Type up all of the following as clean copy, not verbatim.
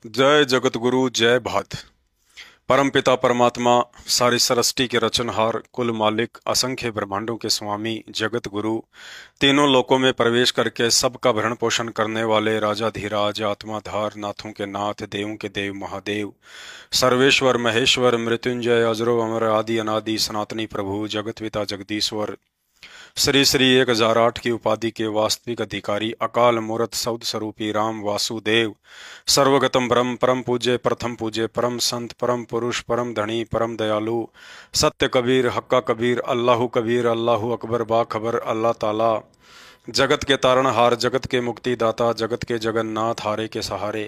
जय जगत गुरु जय भात। परम पिता परमात्मा, सारी सृष्टि के रचनहार, कुल मालिक, असंख्य ब्रह्मांडों के स्वामी, जगत गुरु, तीनों लोकों में प्रवेश करके सबका भरण पोषण करने वाले राजाधिराज, आत्माधार, नाथों के नाथ, देवों के देव, महादेव, सर्वेश्वर महेश्वर, मृत्युंजय, अजरो अमर, आदि अनादि, सनातनी प्रभु, जगत पिता जगदीश्वर, श्री श्री 1008 की उपाधि के वास्तविक अधिकारी, अकाल मूर्त शब्द स्वरूपी राम वासुदेव, सर्वगतम ब्रह्म, परम पूज्य, प्रथम पूज्य, परम संत, परम पुरुष, परम धनी, परम दयालु, सत्य कबीर, हक्का कबीर, अल्लाहु अकबर, बाखबर, अल्लाह ताला, जगत के तारणहार, जगत के मुक्तिदाता, जगत के जगन्नाथ, हारे के सहारे,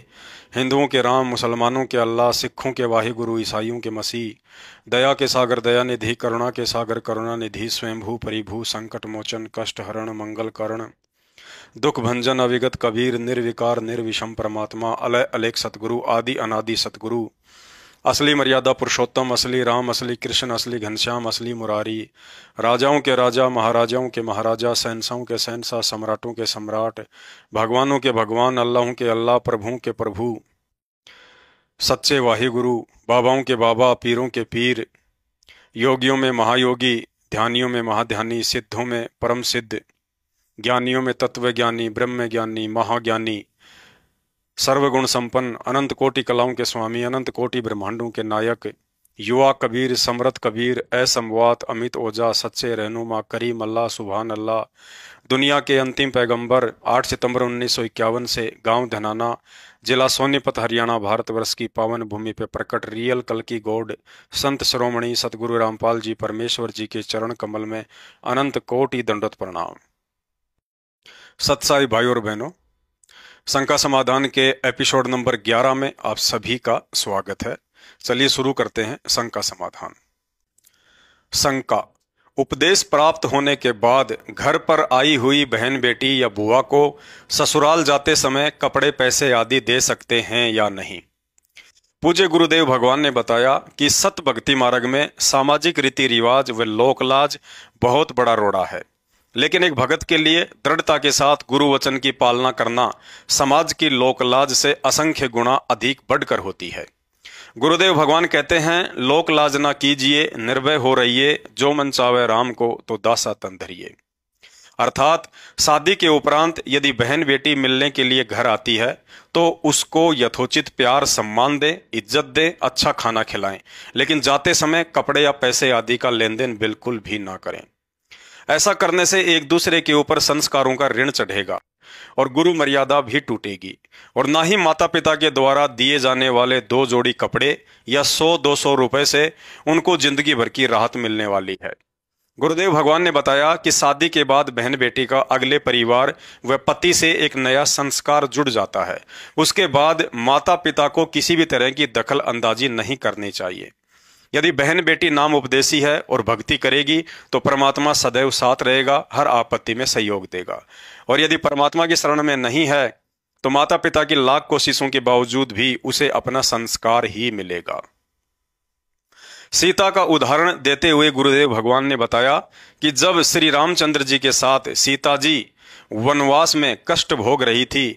हिंदुओं के राम, मुसलमानों के अल्लाह, सिखों के वाहिगुरु, ईसाइयों के मसीह, दया के सागर दया निधि, करुणा के सागर करुणा निधि, स्वयंभू परिभू, संकट मोचन, कष्ट हरण, मंगल करण, दुख भंजन, अविगत कबीर, निर्विकार निर्विषम परमात्मा, अलय अलेख सतगुरु, आदि अनादि सतगुरु, असली मर्यादा पुरुषोत्तम, असली राम, असली कृष्ण, असली घनश्याम, असली मुरारी, राजाओं के राजा, महाराजाओं के महाराजा, शहंशाहों के शहंशाह, सम्राटों के सम्राट, भगवानों के भगवान, अल्लाहों के अल्लाह, प्रभुओं के प्रभु, सच्चे वाहिगुरु, बाबाओं के बाबा, पीरों के पीर, योगियों में महायोगी, ध्यानियों में महाध्यानी, सिद्धों में परम सिद्ध, ज्ञानियों में तत्वज्ञानी, ब्रह्म ज्ञानी, महाज्ञानी, सर्वगुण संपन्न, अनंत कोटि कलाओं के स्वामी, अनंत कोटि ब्रह्मांडों के नायक, युवा कबीर, समरथ कबीर, असमवात, अमित ओझा, सच्चे रहनुमा, करीम अल्लाह, सुभान अल्लाह, दुनिया के अंतिम पैगंबर, 8 सितंबर 1951 से गांव धनाना, जिला सोनीपत, हरियाणा, भारतवर्ष की पावन भूमि पर प्रकट रियल कल की गॉड, संत शिरोमणि सतगुरु रामपाल जी परमेश्वर जी के चरण कमल में अनंत कोटि दंडवत प्रणाम। सत्साई भाई और बहनों, शंका समाधान के एपिसोड नंबर 11 में आप सभी का स्वागत है। चलिए शुरू करते हैं शंका समाधान। शंका: उपदेश प्राप्त होने के बाद घर पर आई हुई बहन बेटी या बुआ को ससुराल जाते समय कपड़े पैसे आदि दे सकते हैं या नहीं? पूज्य गुरुदेव भगवान ने बताया कि सत भक्ति मार्ग में सामाजिक रीति रिवाज व लोकलाज बहुत बड़ा रोड़ा है, लेकिन एक भगत के लिए दृढ़ता के साथ गुरु वचन की पालना करना समाज की लोकलाज से असंख्य गुना अधिक बढ़कर होती है। गुरुदेव भगवान कहते हैं, लोकलाज ना कीजिए, निर्भय हो रहिए, जो मन चावे राम को तो दासा तन धरिए। अर्थात शादी के उपरांत यदि बहन बेटी मिलने के लिए घर आती है तो उसको यथोचित प्यार सम्मान दे, इज्जत दे, अच्छा खाना खिलाएं, लेकिन जाते समय कपड़े या पैसे आदि का लेन देन बिल्कुल भी ना करें। ऐसा करने से एक दूसरे के ऊपर संस्कारों का ऋण चढ़ेगा और गुरु मर्यादा भी टूटेगी, और ना ही माता पिता के द्वारा दिए जाने वाले 2 जोड़ी कपड़े या 100-200 रुपए से उनको जिंदगी भर की राहत मिलने वाली है। गुरुदेव भगवान ने बताया कि शादी के बाद बहन बेटी का अगले परिवार व पति से एक नया संस्कार जुड़ जाता है। उसके बाद माता पिता को किसी भी तरह की दखल अंदाजी नहीं करनी चाहिए। यदि बहन बेटी नाम उपदेशी है और भक्ति करेगी तो परमात्मा सदैव साथ रहेगा, हर आपत्ति में सहयोग देगा। और यदि परमात्मा की शरण में नहीं है तो माता पिता की लाख कोशिशों के बावजूद भी उसे अपना संस्कार ही मिलेगा। सीता का उदाहरण देते हुए गुरुदेव भगवान ने बताया कि जब श्री रामचंद्र जी के साथ सीता जी वनवास में कष्ट भोग रही थी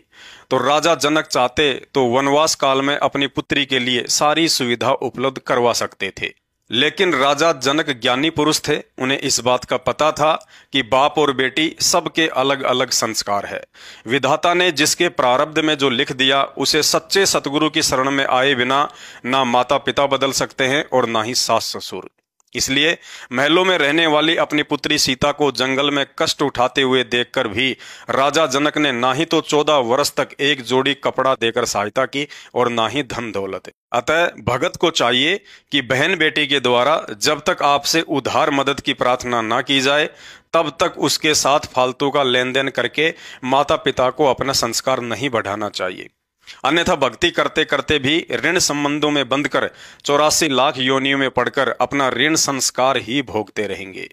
तो राजा जनक चाहते तो वनवास काल में अपनी पुत्री के लिए सारी सुविधा उपलब्ध करवा सकते थे, लेकिन राजा जनक ज्ञानी पुरुष थे। उन्हें इस बात का पता था कि बाप और बेटी सबके अलग अलग संस्कार है। विधाता ने जिसके प्रारब्ध में जो लिख दिया उसे सच्चे सतगुरु की शरण में आए बिना ना माता पिता बदल सकते हैं और ना ही सास ससुर। इसलिए महलों में रहने वाली अपनी पुत्री सीता को जंगल में कष्ट उठाते हुए देखकर भी राजा जनक ने ना ही तो 14 वर्ष तक एक जोड़ी कपड़ा देकर सहायता की और ना ही धन दौलत। अतः भगत को चाहिए कि बहन बेटी के द्वारा जब तक आपसे उधार मदद की प्रार्थना ना की जाए तब तक उसके साथ फालतू का लेन देन करके माता पिता को अपना संस्कार नहीं बढ़ाना चाहिए। अन्यथा भक्ति करते करते भी ऋण संबंधों में बंधकर 84 लाख योनियों में पड़कर अपना ऋण संस्कार ही भोगते रहेंगे।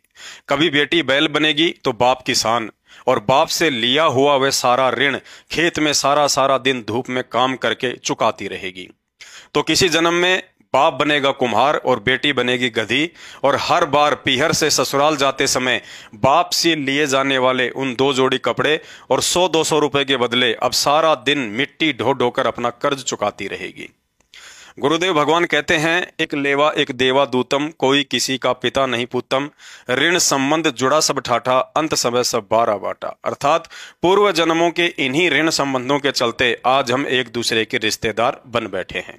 कभी बेटी बैल बनेगी तो बाप किसान, और बाप से लिया हुआ वह सारा ऋण खेत में सारा दिन धूप में काम करके चुकाती रहेगी। तो किसी जन्म में बाप बनेगा कुम्हार और बेटी बनेगी गधी, और हर बार पीहर से ससुराल जाते समय बाप से लिए जाने वाले उन 2 जोड़ी कपड़े और 100-200 रुपए के बदले अब सारा दिन मिट्टी ढो ढोकर अपना कर्ज चुकाती रहेगी। गुरुदेव भगवान कहते हैं, एक लेवा एक देवा दूतम, कोई किसी का पिता नहीं पूतम, ऋण संबंध जुड़ा सब ठाठा, अंत समय सब बारा बाटा। अर्थात पूर्व जन्मों के इन्हीं ऋण संबंधों के चलते आज हम एक दूसरे के रिश्तेदार बन बैठे हैं।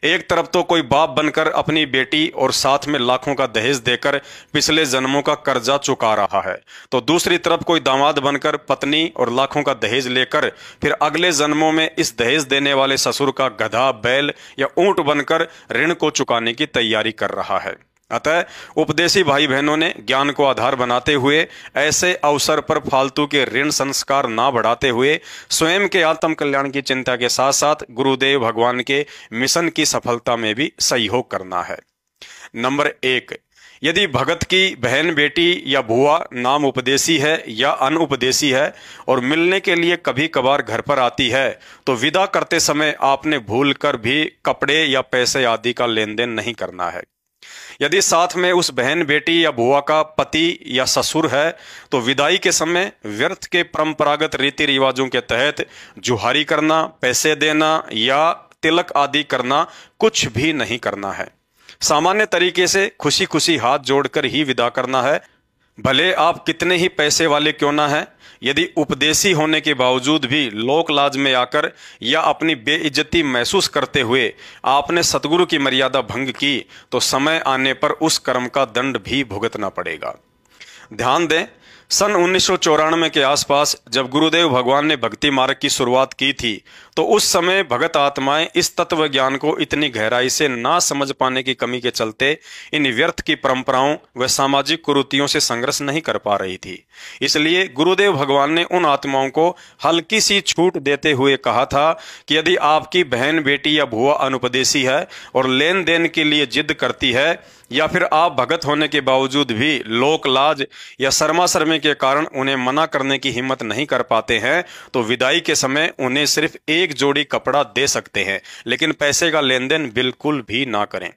एक तरफ तो कोई बाप बनकर अपनी बेटी और साथ में लाखों का दहेज देकर पिछले जन्मों का कर्जा चुका रहा है, तो दूसरी तरफ कोई दामाद बनकर पत्नी और लाखों का दहेज लेकर फिर अगले जन्मों में इस दहेज देने वाले ससुर का गधा, बैल या ऊंट बनकर ऋण को चुकाने की तैयारी कर रहा है। अतः उपदेशी भाई बहनों ने ज्ञान को आधार बनाते हुए ऐसे अवसर पर फालतू के ऋण संस्कार ना बढ़ाते हुए स्वयं के आत्म कल्याण की चिंता के साथ साथ गुरुदेव भगवान के मिशन की सफलता में भी सहयोग करना है। नंबर 1, यदि भगत की बहन, बेटी या बुआ नाम उपदेशी है या अनुपदेशी है और मिलने के लिए कभी कभार घर पर आती है, तो विदा करते समय आपने भूल कर भी कपड़े या पैसे आदि का लेन देन नहीं करना है। यदि साथ में उस बहन, बेटी या बुआ का पति या ससुर है, तो विदाई के समय व्यर्थ के परंपरागत रीति रिवाजों के तहत जुहारी करना, पैसे देना या तिलक आदि करना कुछ भी नहीं करना है। सामान्य तरीके से खुशी खुशी हाथ जोड़कर ही विदा करना है, भले आप कितने ही पैसे वाले क्यों ना हैं। यदि उपदेशी होने के बावजूद भी लोक लाज में आकर या अपनी बेइज्जती महसूस करते हुए आपने सतगुरु की मर्यादा भंग की, तो समय आने पर उस कर्म का दंड भी भुगतना पड़ेगा। ध्यान दें, सन 1994 के आसपास जब गुरुदेव भगवान ने भक्ति मार्ग की शुरुआत की थी, तो उस समय भगत आत्माएं इस तत्व ज्ञान को इतनी गहराई से ना समझ पाने की कमी के चलते इन व्यर्थ की परंपराओं व सामाजिक कुरीतियों से संघर्ष नहीं कर पा रही थी। इसलिए गुरुदेव भगवान ने उन आत्माओं को हल्की सी छूट देते हुए कहा था कि यदि आपकी बहन, बेटी या बुआ अनुपदेशी है और लेन देन के लिए जिद करती है, या फिर आप भगत होने के बावजूद भी लोक लाज या शर्मा शर्मी के कारण उन्हें मना करने की हिम्मत नहीं कर पाते हैं, तो विदाई के समय उन्हें सिर्फ एक जोड़ी कपड़ा दे सकते हैं, लेकिन पैसे का लेन देन बिल्कुल भी ना करें।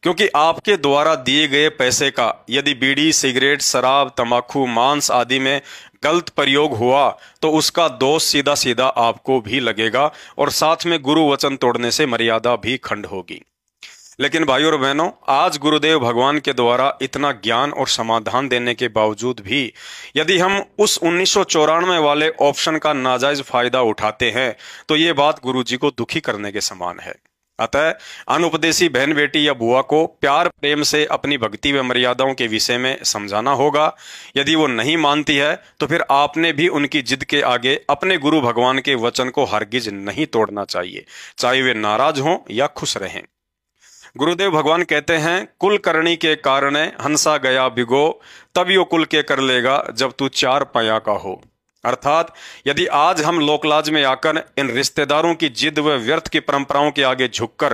क्योंकि आपके द्वारा दिए गए पैसे का यदि बीड़ी, सिगरेट, शराब, तंबाकू, मांस आदि में गलत प्रयोग हुआ, तो उसका दोष सीधा सीधा आपको भी लगेगा और साथ में गुरु वचन तोड़ने से मर्यादा भी खंड होगी। लेकिन भाइयों और बहनों, आज गुरुदेव भगवान के द्वारा इतना ज्ञान और समाधान देने के बावजूद भी यदि हम उस 1994 वाले ऑप्शन का नाजायज फायदा उठाते हैं, तो ये बात गुरुजी को दुखी करने के समान है। अतः अनुपदेशी बहन, बेटी या बुआ को प्यार प्रेम से अपनी भक्ति व मर्यादाओं के विषय में समझाना होगा। यदि वो नहीं मानती है, तो फिर आपने भी उनकी जिद के आगे अपने गुरु भगवान के वचन को हरगिज नहीं तोड़ना चाहिए, चाहे वे नाराज हों या खुश रहें। गुरुदेव भगवान कहते हैं, कुल करणी के कारण हंसा गया बिगो, तब यो कुल के कर लेगा जब तू 4 पाया का हो। अर्थात यदि आज हम लोकलाज में आकर इन रिश्तेदारों की जिद व व्यर्थ की परंपराओं के आगे झुककर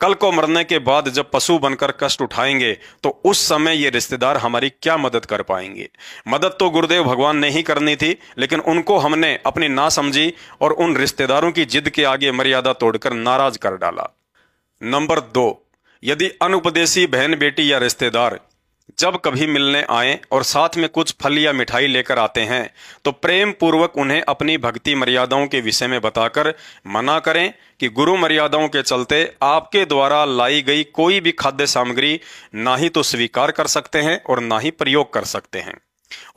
कल को मरने के बाद जब पशु बनकर कष्ट उठाएंगे, तो उस समय ये रिश्तेदार हमारी क्या मदद कर पाएंगे। मदद तो गुरुदेव भगवान ने ही करनी थी, लेकिन उनको हमने अपनी नासमझी और उन रिश्तेदारों की जिद के आगे मर्यादा तोड़कर नाराज कर डाला। नंबर 2, यदि अनुपदेशी बहन, बेटी या रिश्तेदार जब कभी मिलने आए और साथ में कुछ फल या मिठाई लेकर आते हैं, तो प्रेम पूर्वक उन्हें अपनी भक्ति मर्यादाओं के विषय में बताकर मना करें कि गुरु मर्यादाओं के चलते आपके द्वारा लाई गई कोई भी खाद्य सामग्री ना ही तो स्वीकार कर सकते हैं और ना ही प्रयोग कर सकते हैं,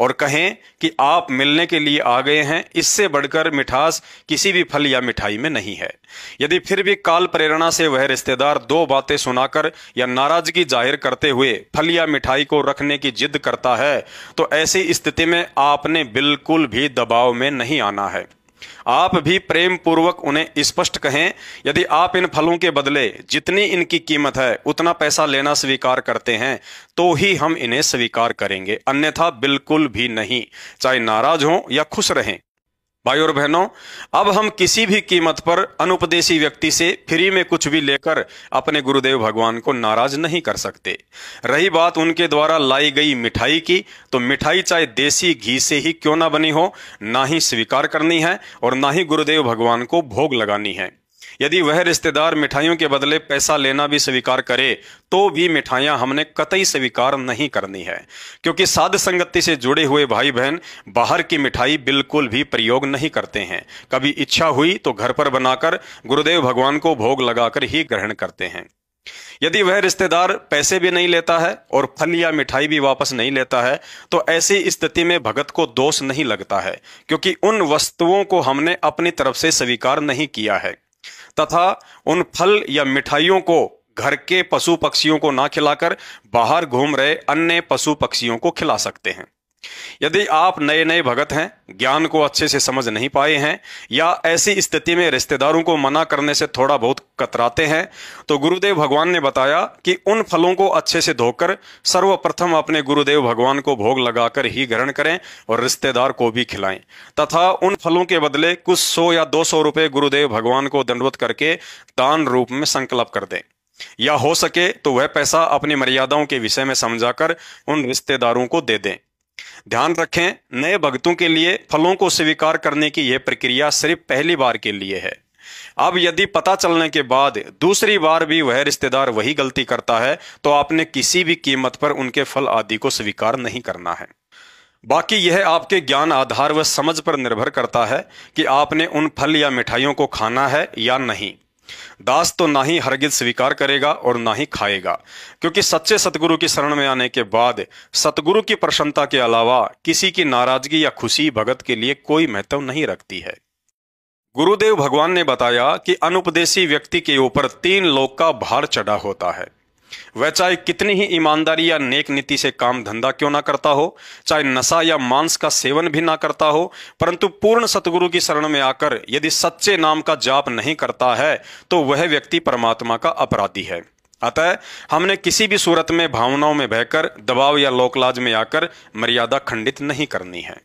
और कहें कि आप मिलने के लिए आ गए हैं, इससे बढ़कर मिठास किसी भी फल या मिठाई में नहीं है। यदि फिर भी काल प्रेरणा से वह रिश्तेदार 2 बातें सुनाकर या नाराजगी जाहिर करते हुए फल या मिठाई को रखने की जिद करता है, तो ऐसी स्थिति में आपने बिल्कुल भी दबाव में नहीं आना है। आप भी प्रेम पूर्वक उन्हें स्पष्ट कहें, यदि आप इन फलों के बदले जितनी इनकी कीमत है उतना पैसा लेना स्वीकार करते हैं, तो ही हम इन्हें स्वीकार करेंगे, अन्यथा बिल्कुल भी नहीं, चाहे नाराज हों या खुश रहें। भाई और बहनों, अब हम किसी भी कीमत पर अनुपदेशी व्यक्ति से फ्री में कुछ भी लेकर अपने गुरुदेव भगवान को नाराज नहीं कर सकते। रही बात उनके द्वारा लाई गई मिठाई की, तो मिठाई चाहे देसी घी से ही क्यों ना बनी हो, ना ही स्वीकार करनी है और ना ही गुरुदेव भगवान को भोग लगानी है। यदि वह रिश्तेदार मिठाइयों के बदले पैसा लेना भी स्वीकार करे तो भी मिठाइयां हमने कतई स्वीकार नहीं करनी है, क्योंकि साध संगति से जुड़े हुए भाई बहन बाहर की मिठाई बिल्कुल भी प्रयोग नहीं करते हैं। कभी इच्छा हुई तो घर पर बनाकर गुरुदेव भगवान को भोग लगाकर ही ग्रहण करते हैं। यदि वह रिश्तेदार पैसे भी नहीं लेता है और फल या मिठाई भी वापस नहीं लेता है तो ऐसी स्थिति में भगत को दोष नहीं लगता है, क्योंकि उन वस्तुओं को हमने अपनी तरफ से स्वीकार नहीं किया है तथा उन फल या मिठाइयों को घर के पशु पक्षियों को ना खिलाकर बाहर घूम रहे अन्य पशु पक्षियों को खिला सकते हैं। यदि आप नए नए भगत हैं, ज्ञान को अच्छे से समझ नहीं पाए हैं या ऐसी स्थिति में रिश्तेदारों को मना करने से थोड़ा बहुत कतराते हैं, तो गुरुदेव भगवान ने बताया कि उन फलों को अच्छे से धोकर सर्वप्रथम अपने गुरुदेव भगवान को भोग लगाकर ही ग्रहण करें और रिश्तेदार को भी खिलाएं तथा उन फलों के बदले कुछ 100 या 200 रुपए गुरुदेव भगवान को दंडवत करके दान रूप में संकल्प कर दें, या हो सके तो वह पैसा अपनी मर्यादाओं के विषय में समझाकर उन रिश्तेदारों को दे दें। ध्यान रखें, नए भक्तों के लिए फलों को स्वीकार करने की यह प्रक्रिया सिर्फ पहली बार के लिए है। अब यदि पता चलने के बाद दूसरी बार भी वह रिश्तेदार वही गलती करता है तो आपने किसी भी कीमत पर उनके फल आदि को स्वीकार नहीं करना है। बाकी यह आपके ज्ञान आधार व समझ पर निर्भर करता है कि आपने उन फल या मिठाइयों को खाना है या नहीं। दास तो ना ही हरगिज स्वीकार करेगा और ना ही खाएगा, क्योंकि सच्चे सतगुरु की शरण में आने के बाद सतगुरु की प्रसन्नता के अलावा किसी की नाराजगी या खुशी भगत के लिए कोई महत्व नहीं रखती है। गुरुदेव भगवान ने बताया कि अनुपदेशी व्यक्ति के ऊपर 3 लोक का भार चढ़ा होता है। वह चाहे कितनी ही ईमानदारी या नेक नीति से काम धंधा क्यों ना करता हो, चाहे नशा या मांस का सेवन भी ना करता हो, परंतु पूर्ण सतगुरु की शरण में आकर यदि सच्चे नाम का जाप नहीं करता है तो वह व्यक्ति परमात्मा का अपराधी है। अतः हमने किसी भी सूरत में भावनाओं में बहकर दबाव या लोकलाज में आकर मर्यादा खंडित नहीं करनी है।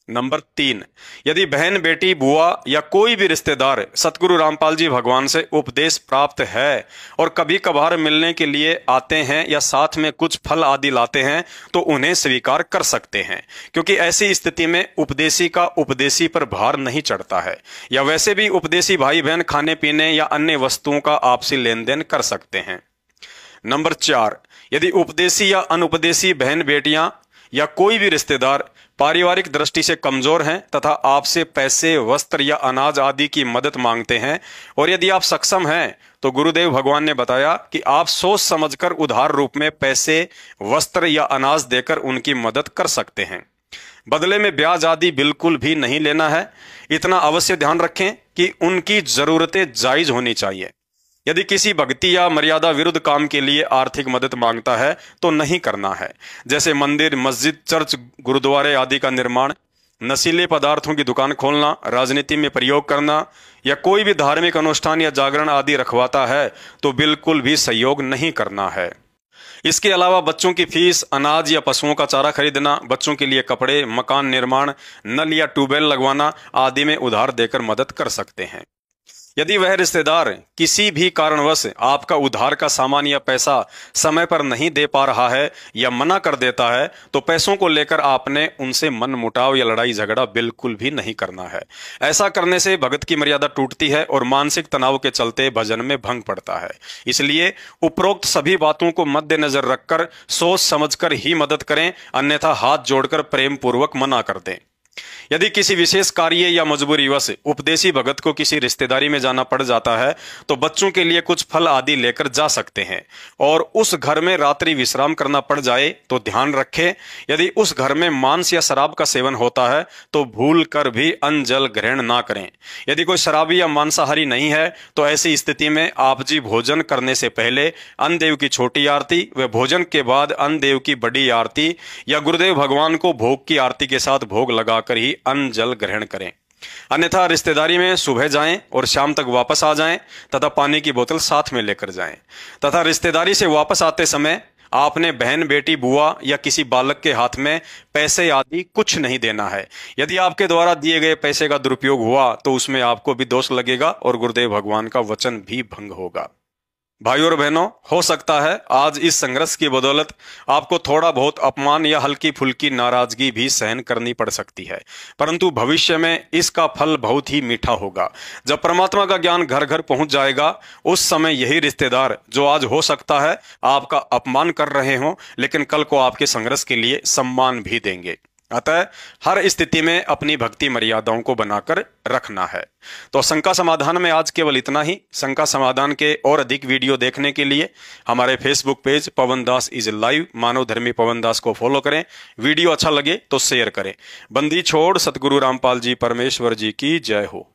नंबर 3, यदि बहन बेटी बुआ या कोई भी रिश्तेदार सतगुरु रामपाल जी भगवान से उपदेश प्राप्त है और कभी कभार मिलने के लिए आते हैं या साथ में कुछ फल आदि लाते हैं तो उन्हें स्वीकार कर सकते हैं, क्योंकि ऐसी स्थिति में उपदेशी का उपदेशी पर भार नहीं चढ़ता है। या वैसे भी उपदेशी भाई बहन खाने पीने या अन्य वस्तुओं का आपसी लेन देन कर सकते हैं। नंबर 4, यदि उपदेशी या अनुपदेशी बहन बेटियां या कोई भी रिश्तेदार पारिवारिक दृष्टि से कमजोर हैं तथा आपसे पैसे वस्त्र या अनाज आदि की मदद मांगते हैं और यदि आप सक्षम हैं तो गुरुदेव भगवान ने बताया कि आप सोच समझकर उधार रूप में पैसे वस्त्र या अनाज देकर उनकी मदद कर सकते हैं। बदले में ब्याज आदि बिल्कुल भी नहीं लेना है। इतना अवश्य ध्यान रखें कि उनकी जरूरतें जायज होनी चाहिए। यदि किसी भक्ति या मर्यादा विरुद्ध काम के लिए आर्थिक मदद मांगता है तो नहीं करना है, जैसे मंदिर, मस्जिद, चर्च, गुरुद्वारे आदि का निर्माण, नशीले पदार्थों की दुकान खोलना, राजनीति में प्रयोग करना या कोई भी धार्मिक अनुष्ठान या जागरण आदि रखवाता है तो बिल्कुल भी सहयोग नहीं करना है। इसके अलावा बच्चों की फीस, अनाज या पशुओं का चारा खरीदना, बच्चों के लिए कपड़े, मकान निर्माण, नल या ट्यूबवेल लगवाना आदि में उधार देकर मदद कर सकते हैं। यदि वह रिश्तेदार किसी भी कारणवश आपका उधार का सामान या पैसा समय पर नहीं दे पा रहा है या मना कर देता है तो पैसों को लेकर आपने उनसे मन मुटाव या लड़ाई झगड़ा बिल्कुल भी नहीं करना है। ऐसा करने से भगत की मर्यादा टूटती है और मानसिक तनाव के चलते भजन में भंग पड़ता है। इसलिए उपरोक्त सभी बातों को मद्देनजर रखकर सोच समझकर ही मदद करें, अन्यथा हाथ जोड़कर प्रेम पूर्वक मना कर दें। यदि किसी विशेष कार्य या मजबूरीवश उपदेशी भगत को किसी रिश्तेदारी में जाना पड़ जाता है तो बच्चों के लिए कुछ फल आदि लेकर जा सकते हैं और उस घर में रात्रि विश्राम करना पड़ जाए तो ध्यान रखें, यदि उस घर में मांस या शराब का सेवन होता है तो भूल कर भी अन्न जल ग्रहण ना करें। यदि कोई शराबी या मांसाहारी नहीं है तो ऐसी स्थिति में आप जी भोजन करने से पहले अन्न देव की छोटी आरती व भोजन के बाद अन्न देव की बड़ी आरती या गुरुदेव भगवान को भोग की आरती के साथ भोग लगाकर ही अन्न जल ग्रहण करें। अन्यथा रिश्तेदारी में सुबह जाएं और शाम तक वापस आ जाएं तथा पानी की बोतल साथ में लेकर जाएं तथा रिश्तेदारी से वापस आते समय आपने बहन, बेटी, बुआ या किसी बालक के हाथ में पैसे आदि कुछ नहीं देना है। यदि आपके द्वारा दिए गए पैसे का दुरुपयोग हुआ तो उसमें आपको भी दोष लगेगा और गुरुदेव भगवान का वचन भी भंग होगा। भाइयों और बहनों, हो सकता है आज इस संघर्ष की बदौलत आपको थोड़ा बहुत अपमान या हल्की फुल्की नाराजगी भी सहन करनी पड़ सकती है, परंतु भविष्य में इसका फल बहुत ही मीठा होगा। जब परमात्मा का ज्ञान घर घर पहुंच जाएगा, उस समय यही रिश्तेदार जो आज हो सकता है आपका अपमान कर रहे हों, लेकिन कल को आपके संघर्ष के लिए सम्मान भी देंगे। अतः हर स्थिति में अपनी भक्ति मर्यादाओं को बनाकर रखना है। तो शंका समाधान में आज केवल इतना ही। शंका समाधान के और अधिक वीडियो देखने के लिए हमारे Facebook page Pavan Das is live Manav Dharmi Pavan दास को फॉलो करें। वीडियो अच्छा लगे तो शेयर करें। बंदी छोड़ सतगुरु रामपाल जी परमेश्वर जी की जय हो।